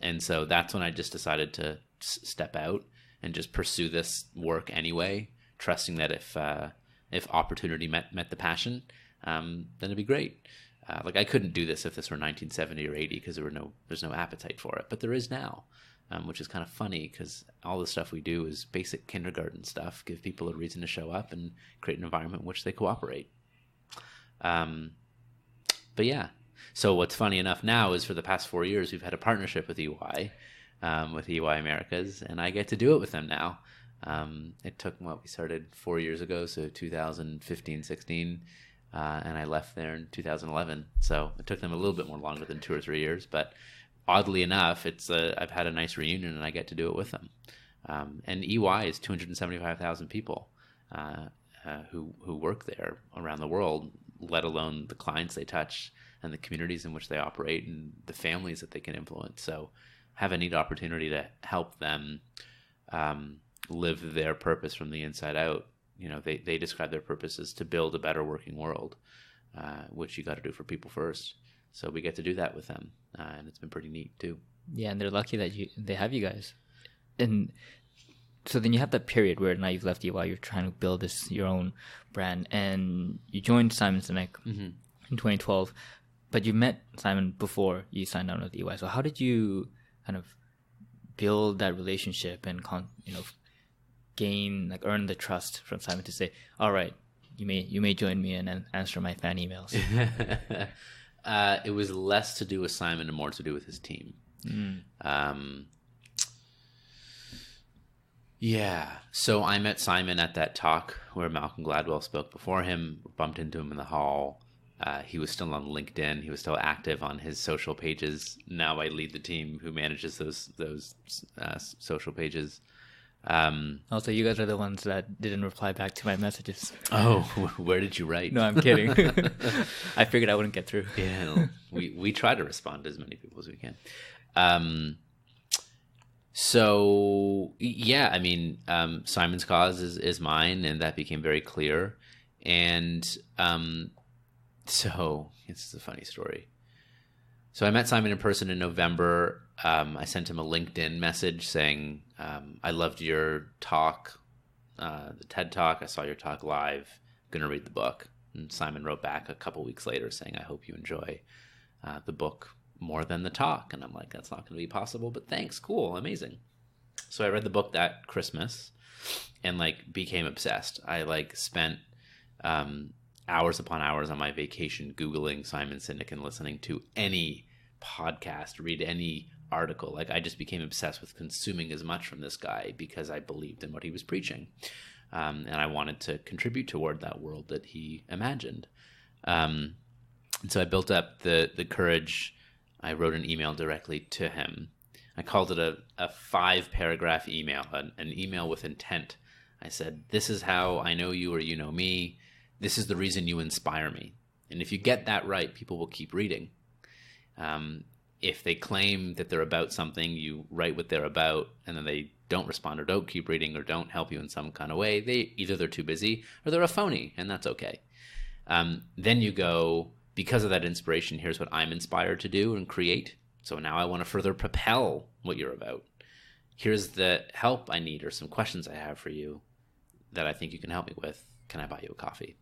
And so that's when I just decided to step out and just pursue this work anyway, trusting that if opportunity met the passion, then it'd be great. Like I couldn't do this if this were 1970 or 80 because there's no appetite for it, but there is now, which is kind of funny because all the stuff we do is basic kindergarten stuff, give people a reason to show up and create an environment in which they cooperate. But yeah, so what's funny enough now is for the past 4 years, we've had a partnership with EY Americas, and I get to do it with them now. It took, we started 4 years ago, so 2015, 16, and I left there in 2011. So it took them a little bit more longer than 2 or 3 years, but oddly enough, I've had a nice reunion and I get to do it with them. And EY is 275,000 people who work there around the world, let alone the clients they touch and the communities in which they operate and the families that they can influence. So have a neat opportunity to help them live their purpose from the inside out. You know, they describe their purpose as to build a better working world, which you got to do for people first. So we get to do that with them, and it's been pretty neat too. Yeah, and they're lucky that they have you guys. And so then you have that period where now you've left EY, you're trying to build your own brand, and you joined Simon Sinek in 2012, but you met Simon before you signed on with EY. So how did you kind of build that relationship and earn the trust from Simon to say, all right, you may join me and answer my fan emails? It was less to do with Simon and more to do with his team. Yeah. So I met Simon at that talk where Malcolm Gladwell spoke before him, bumped into him in the hall. He was still on LinkedIn. He was still active on his social pages. Now I lead the team who manages those social pages. Also, you guys are the ones that didn't reply back to my messages. Oh, where did you write? No, I'm kidding. I figured I wouldn't get through. Yeah, no, we try to respond to as many people as we can. So yeah, I mean, Simon's cause is mine, and that became very clear. And so it's a funny story. So I met Simon in person in November. I sent him a LinkedIn message saying, I loved your talk, the TED Talk. I saw your talk live. Going to read the book. And Simon wrote back a couple weeks later saying, I hope you enjoy the book more than the talk. And I'm like, that's not going to be possible, but thanks. Cool. Amazing. So I read the book that Christmas and became obsessed. I spent hours upon hours on my vacation Googling Simon Sinek and listening to any podcast, read any article. I just became obsessed with consuming as much from this guy because I believed in what he was preaching. And I wanted to contribute toward that world that he imagined. And so I built up the courage. I wrote an email directly to him. I called it a 5-paragraph email, an email with intent. I said, this is how I know you or you know me. This is the reason you inspire me. And if you get that right, people will keep reading. If they claim that they're about something, you write what they're about, and then they don't respond or don't keep reading or don't help you in some kind of way, either they're too busy or they're a phony, and that's okay. Then you go, because of that inspiration, here's what I'm inspired to do and create. So now I want to further propel what you're about. Here's the help I need or some questions I have for you that I think you can help me with. Can I buy you a coffee?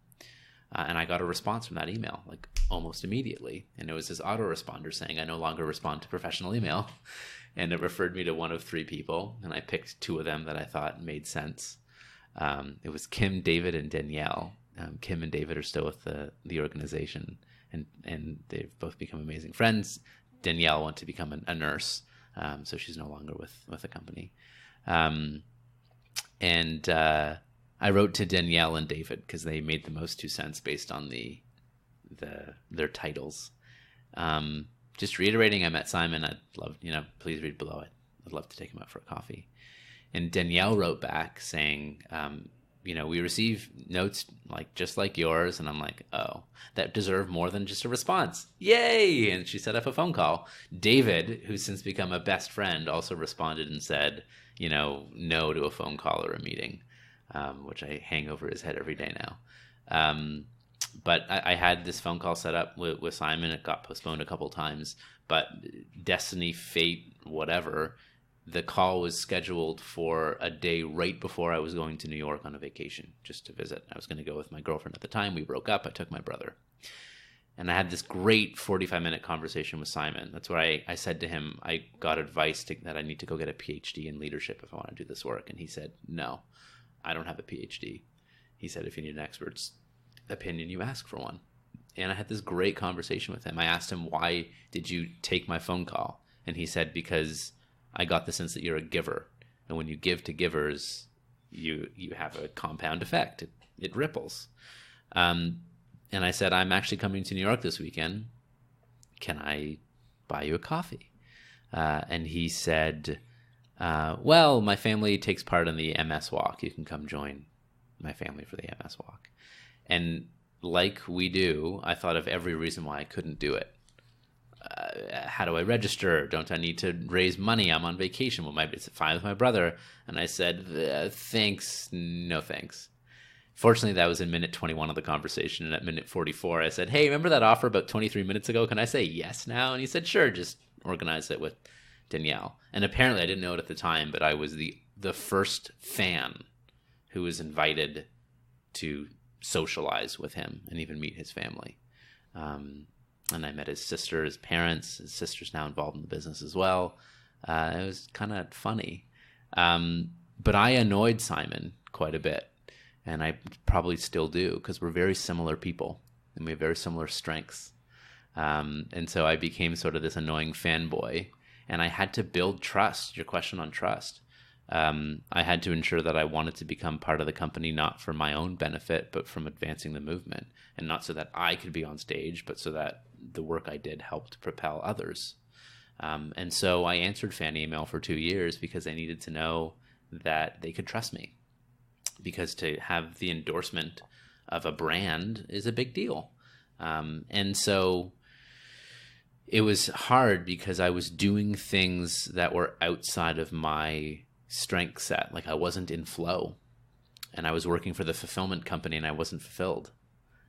And I got a response from that email, almost immediately. And it was this autoresponder saying, I no longer respond to professional email. And it referred me to one of 3 people. And I picked 2 of them that I thought made sense. It was Kim, David, and Danielle. Kim and David are still with the organization. And they've both become amazing friends. Danielle wants to become a nurse. So she's no longer with the company. I wrote to Danielle and David because they made the most 2 cents based on their titles. Just reiterating, I met Simon. I'd love, please read below it. I'd love to take him out for a coffee. And Danielle wrote back saying, we receive notes like just like yours. And I'm like, oh, that deserve more than just a response. Yay. And she set up a phone call. David, who's since become a best friend, also responded and said, no to a phone call or a meeting, which I hang over his head every day now. But I had this phone call set up with Simon. It got postponed a couple times, but destiny, fate, whatever, the call was scheduled for a day right before I was going to New York on a vacation just to visit. I was going to go with my girlfriend at the time. We broke up. I took my brother. And I had this great 45-minute conversation with Simon. That's where I said to him, I got advice that I need to go get a PhD in leadership if I want to do this work. And he said, no, I don't have a PhD. He said, if you need an expert's opinion, you ask for one. And I had this great conversation with him. I asked him, why did you take my phone call? And he said, because I got the sense that you're a giver. And when you give to givers, you have a compound effect. It ripples. And I said, I'm actually coming to New York this weekend. Can I buy you a coffee? And he said, well, my family takes part in the MS Walk. You can come join my family for the MS Walk. And like we do, I thought of every reason why I couldn't do it. How do I register? Don't I need to raise money? I'm on vacation. It's fine with my brother. And I said, thanks, no thanks. Fortunately, that was in minute 21 of the conversation. And at minute 44, I said, hey, remember that offer about 23 minutes ago? Can I say yes now? And he said, sure, just organize it with Danielle. And apparently, I didn't know it at the time, but I was the first fan who was invited to socialize with him and even meet his family. And I met his sister, his parents. His sister's now involved in the business as well. It was kind of funny. But I annoyed Simon quite a bit. And I probably still do, because we're very similar people and we have very similar strengths. And so I became sort of this annoying fanboy, and I had to build trust. Your question on trust. I had to ensure that I wanted to become part of the company, not for my own benefit, but from advancing the movement, and not so that I could be on stage, but so that the work I did helped propel others. And so I answered fan email for 2 years because I needed to know that they could trust me. Because to have the endorsement of a brand is a big deal. And so it was hard because I was doing things that were outside of my strength set. Like I wasn't in flow. And I was working for the fulfillment company and I wasn't fulfilled.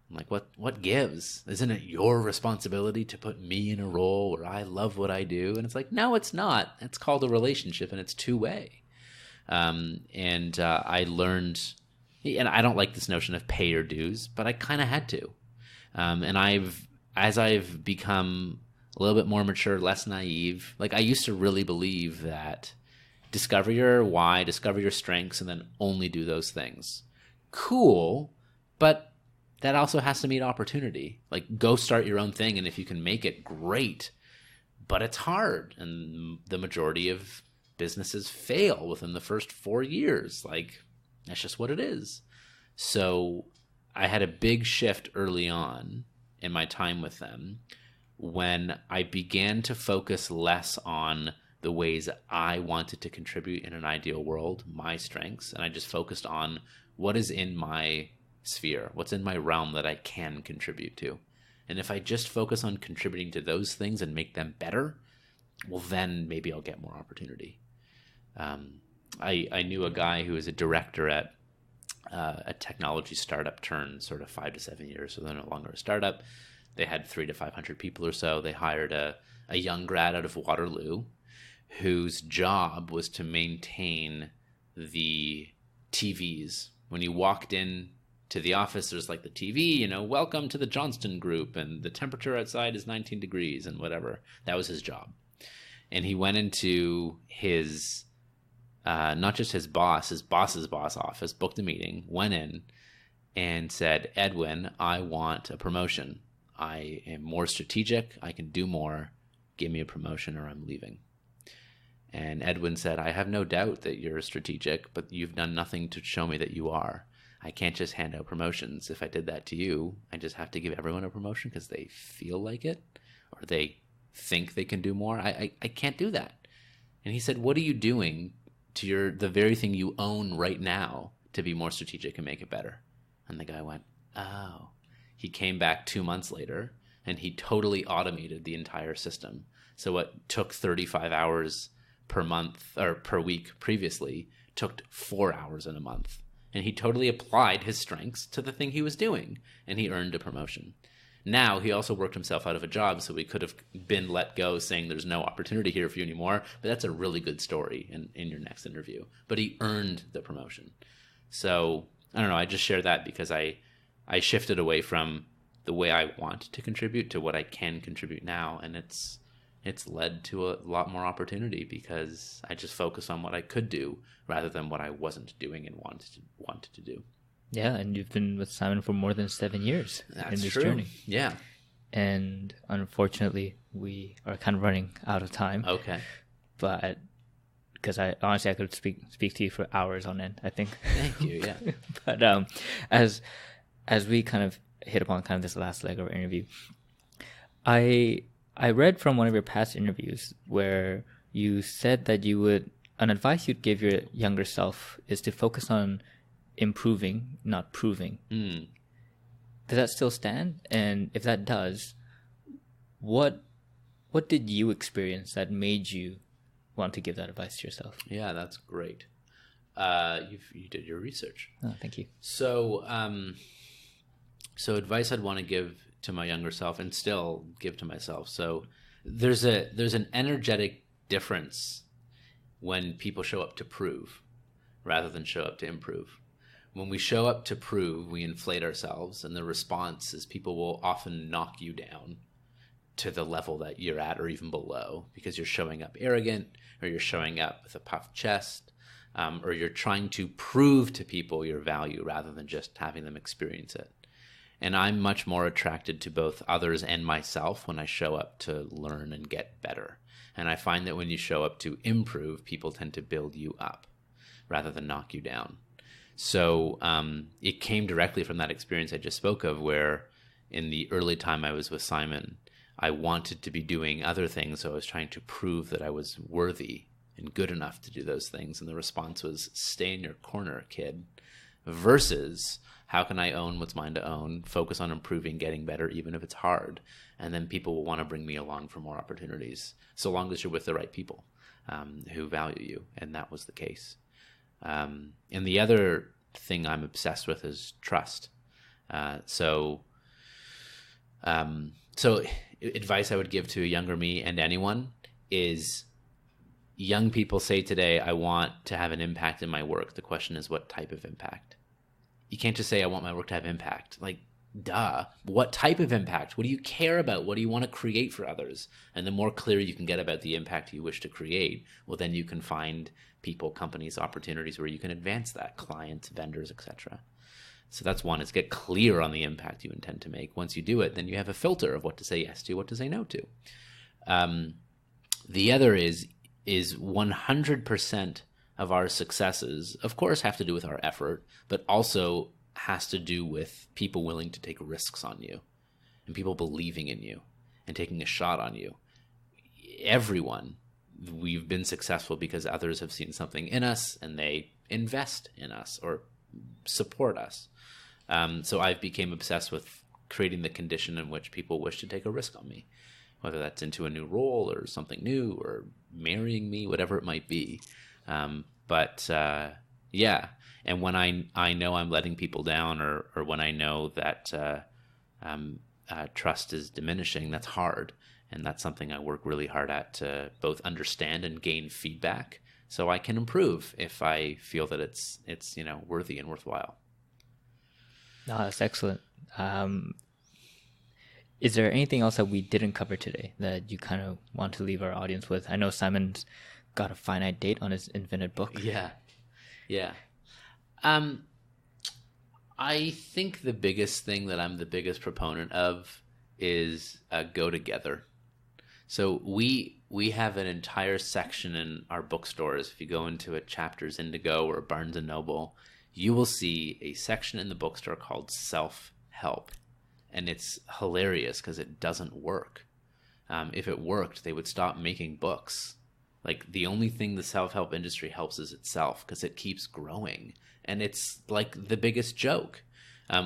I'm like, what gives? Isn't it your responsibility to put me in a role where I love what I do? And it's like, no, it's not. It's called a relationship and it's two-way. I learned, and I don't like this notion of pay your dues, but I kind of had to. As I've become a little bit more mature, less naive, like I used to really believe that discover your why, discover your strengths, and then only do those things. Cool, but that also has to meet opportunity. Like go start your own thing, and if you can make it, great. But it's hard, and the majority of businesses fail within the first 4 years. Like, that's just what it is. So I had a big shift early on in my time with them when I began to focus less on the ways I wanted to contribute in an ideal world, my strengths, and I just focused on what is in my sphere, what's in my realm that I can contribute to. And if I just focus on contributing to those things and make them better, well, then maybe I'll get more opportunity. I knew a guy who was a director at a technology startup turned sort of 5 to 7 years, so they're no longer a startup. They had 300 to 500 people or so. They hired a young grad out of Waterloo whose job was to maintain the TVs. When you walked in to the office, there's like the TV, welcome to the Johnston Group, and the temperature outside is 19 degrees and whatever. That was his job. And he went into his not just his boss's boss office, booked a meeting, went in and said, Edwin, I want a promotion. I am more strategic. I can do more. Give me a promotion or I'm leaving. And Edwin said, I have no doubt that you're strategic, but you've done nothing to show me that you are. I can't just hand out promotions. If I did that to you, I just have to give everyone a promotion because they feel like it or they think they can do more. I can't do that. And he said, what are you doing to the very thing you own right now to be more strategic and make it better. And the guy went, oh. He came back 2 months later and he totally automated the entire system. So what took 35 hours per month or per week previously took 4 hours in a month. And he totally applied his strengths to the thing he was doing, and he earned a promotion. Now, he also worked himself out of a job, so he could have been let go saying there's no opportunity here for you anymore, but that's a really good story in your next interview. But he earned the promotion. So, I don't know, I just share that because I shifted away from the way I want to contribute to what I can contribute now, and it's led to a lot more opportunity because I just focus on what I could do rather than what I wasn't doing and wanted to do. Yeah, and you've been with Simon for more than 7 years in this journey. Yeah. And unfortunately, we are kind of running out of time. Okay. But because I could speak to you for hours on end, I think. Thank you. Yeah. But as we kind of hit upon kind of this last leg of our interview, I read from one of your past interviews where you said that an advice you'd give your younger self is to focus on improving, not proving. Does that still stand? And if that does, what did you experience that made you want to give that advice to yourself? Yeah, that's great. You did your research. Oh, thank you. So advice I'd want to give to my younger self and still give to myself. So there's an energetic difference when people show up to prove rather than show up to improve. When we show up to prove, we inflate ourselves, and the response is people will often knock you down to the level that you're at or even below because you're showing up arrogant, or you're showing up with a puffed chest, or you're trying to prove to people your value rather than just having them experience it. And I'm much more attracted to both others and myself when I show up to learn and get better. And I find that when you show up to improve, people tend to build you up rather than knock you down. So it came directly from that experience I just spoke of, where in the early time I was with Simon, I wanted to be doing other things. So I was trying to prove that I was worthy and good enough to do those things. And the response was, stay in your corner, kid, versus how can I own what's mine to own, focus on improving, getting better, even if it's hard. And then people will want to bring me along for more opportunities, so long as you're with the right people who value you. And that was the case. And the other thing I'm obsessed with is trust. So advice I would give to a younger me and anyone is, young people say today, I want to have an impact in my work. The question is, what type of impact? You can't just say, I want my work to have impact. Like, duh. What type of impact? What do you care about? What do you want to create for others? And the more clear you can get about the impact you wish to create, well, then you can find people, companies, opportunities where you can advance that, clients, vendors, etc. So that's one, is get clear on the impact you intend to make. Once you do it, then you have a filter of what to say yes to, what to say no to. The other is 100% of our successes, of course, have to do with our effort, but also has to do with people willing to take risks on you and people believing in you and taking a shot on you. Everyone, we've been successful because others have seen something in us and they invest in us or support us. So I've become obsessed with creating the condition in which people wish to take a risk on me, whether that's into a new role or something new or marrying me, whatever it might be. Yeah. And when I know I'm letting people down or when I know that trust is diminishing, that's hard. And that's something I work really hard at to both understand and gain feedback so I can improve if I feel that it's worthy and worthwhile. No, that's excellent. Is there anything else that we didn't cover today that you kind of want to leave our audience with? I know Simon's got a finite date on his infinite book. Yeah. I think the biggest thing that I'm the biggest proponent of is go together. So we have an entire section in our bookstores. If you go into a Chapters Indigo or a Barnes & Noble, you will see a section in the bookstore called Self-Help. And it's hilarious because it doesn't work. If it worked, they would stop making books Like, the only thing the self-help industry helps is itself, because it keeps growing. And it's like the biggest joke.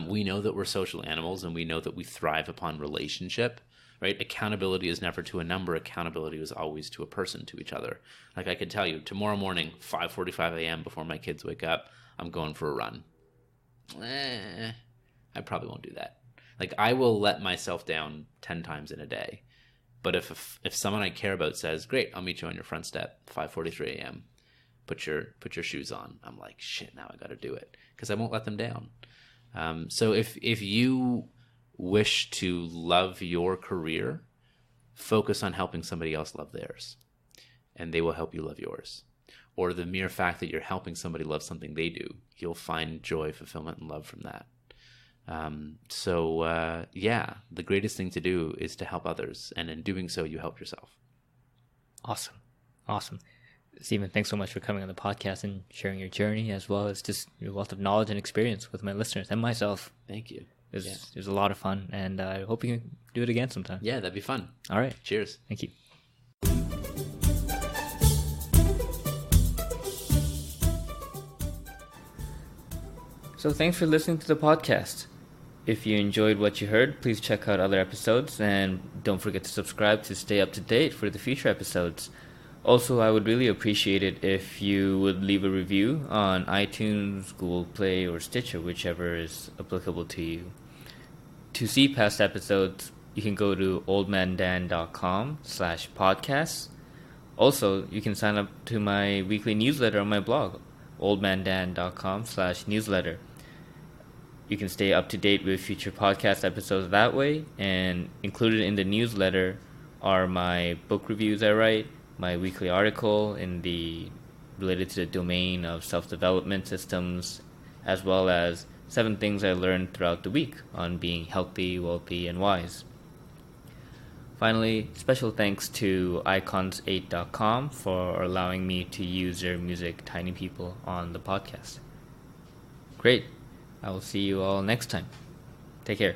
We know that we're social animals, and we know that we thrive upon relationship, right? Accountability is never to a number. Accountability is always to a person, to each other. Like, I can tell you, tomorrow morning, 5:45 a.m. before my kids wake up, I'm going for a run. I probably won't do that. Like, I will let myself down 10 times in a day. But if someone I care about says, "Great, I'll meet you on your front step, 5:43 a.m. Put your shoes on," I'm like, "Shit, now I got to do it," because I won't let them down. So if you wish to love your career, focus on helping somebody else love theirs, and they will help you love yours. Or the mere fact that you're helping somebody love something they do, you'll find joy, fulfillment, and love from that. The greatest thing to do is to help others, and in doing so, you help yourself. Awesome. Stephen, thanks so much for coming on the podcast and sharing your journey, as well as just your wealth of knowledge and experience with my listeners and myself. Thank you. It was a lot of fun, and I hope you can do it again sometime. Yeah, that'd be fun. All right. Cheers. Thank you. So thanks for listening to the podcast. If you enjoyed what you heard, please check out other episodes, and don't forget to subscribe to stay up to date for the future episodes. Also, I would really appreciate it if you would leave a review on iTunes, Google Play, or Stitcher, whichever is applicable to you. To see past episodes, you can go to oldmandan.com/podcasts. Also, you can sign up to my weekly newsletter on my blog, oldmandan.com/newsletter. You can stay up to date with future podcast episodes that way, and included in the newsletter are my book reviews I write, my weekly article related to the domain of self-development systems, as well as 7 things I learned throughout the week on being healthy, wealthy, and wise. Finally, special thanks to icons8.com for allowing me to use their music, Tiny People, on the podcast. Great. I will see you all next time. Take care.